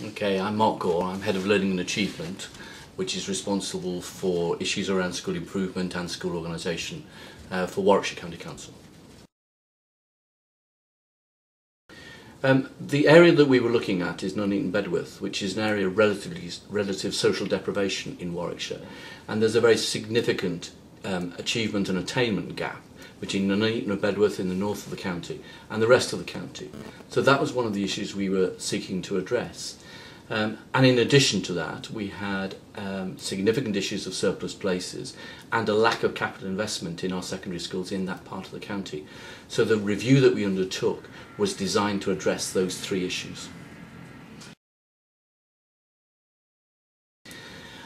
Okay, I'm Mark Gore. I'm Head of Learning and Achievement, which is responsible for issues around school improvement and school organisation for Warwickshire County Council. The area that we were looking at is Nuneaton Bedworth, which is an area of relative social deprivation in Warwickshire, and there's a very significant achievement and attainment gap between Nuneaton and Bedworth in the north of the county and the rest of the county. So that was one of the issues we were seeking to address. And in addition to that, we had significant issues of surplus places and a lack of capital investment in our secondary schools in that part of the county. So the review that we undertook was designed to address those three issues.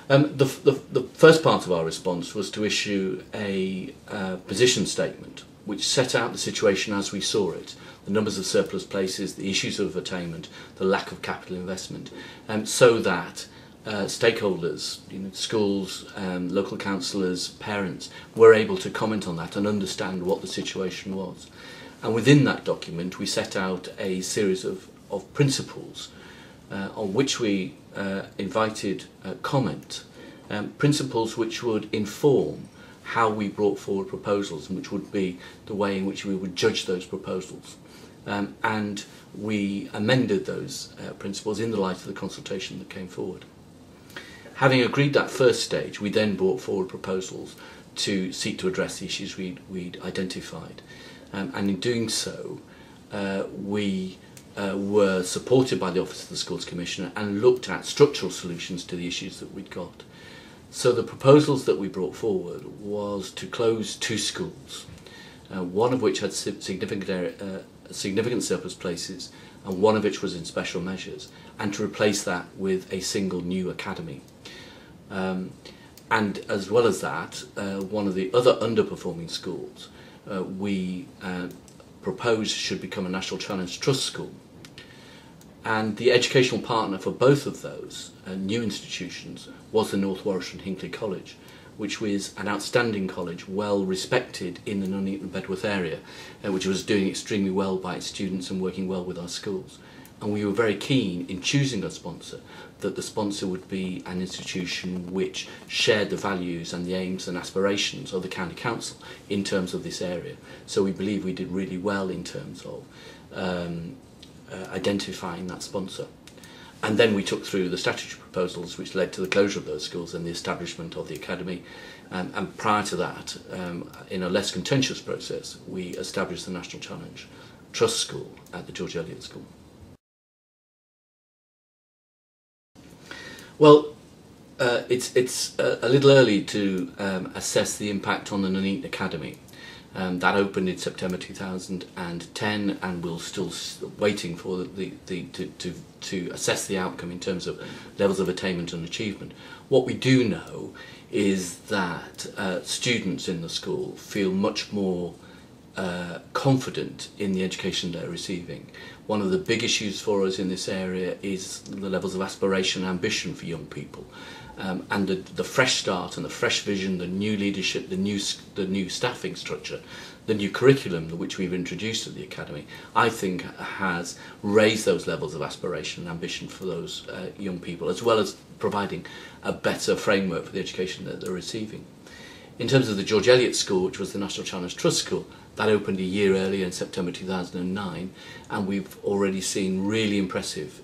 The first part of our response was to issue a position statement which set out the situation as we saw it, the numbers of surplus places, the issues of attainment, the lack of capital investment, so that stakeholders, schools, local councillors, parents, were able to comment on that and understand what the situation was. And within that document we set out a series of principles on which we invited comment, principles which would inform how we brought forward proposals and which would be the way in which we would judge those proposals. And we amended those principles in the light of the consultation that came forward. Having agreed that first stage, we then brought forward proposals to seek to address the issues we'd identified. And in doing so, we were supported by the Office of the Schools Commissioner and looked at structural solutions to the issues that we'd got. So the proposals that we brought forward was to close two schools, one of which had significant surplus places and one of which was in special measures, and to replace that with a single new academy. And as well as that, one of the other underperforming schools we proposed should become a National Challenge Trust school. And the educational partner for both of those new institutions was the North Warwickshire and Hinckley College, which was an outstanding college, well respected in the Nuneaton Bedworth area, which was doing extremely well by its students and working well with our schools. And we were very keen in choosing a sponsor, that the sponsor would be an institution which shared the values and the aims and aspirations of the County Council in terms of this area. So we believe we did really well in terms of identifying that sponsor. And then we took through the statutory proposals which led to the closure of those schools and the establishment of the academy. And prior to that, in a less contentious process, we established the National Challenge Trust School at the George Eliot School. Well, it's a little early to assess the impact on the Nuneaton Academy. That opened in September 2010, and we're still waiting for to assess the outcome in terms of levels of attainment and achievement. What we do know is that students in the school feel much more confident in the education they're receiving. One of the big issues for us in this area is the levels of aspiration and ambition for young people. And the fresh start and the fresh vision, the new leadership, the new staffing structure, the new curriculum which we've introduced at the Academy, I think has raised those levels of aspiration and ambition for those young people, as well as providing a better framework for the education that they're receiving. In terms of the George Eliot School, which was the National Challenge Trust School, that opened a year earlier in September 2009, and we've already seen really impressive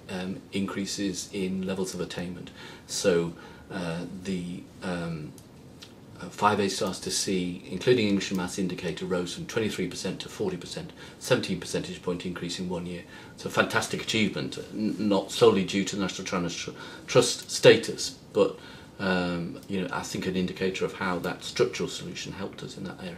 increases in levels of attainment. So the 5 A stars to C, including English and Maths indicator, rose from 23% to 40%, 17 percentage point increase in 1 year. It's a fantastic achievement, not solely due to the National Challenge Trust status, but I think an indicator of how that structural solution helped us in that area.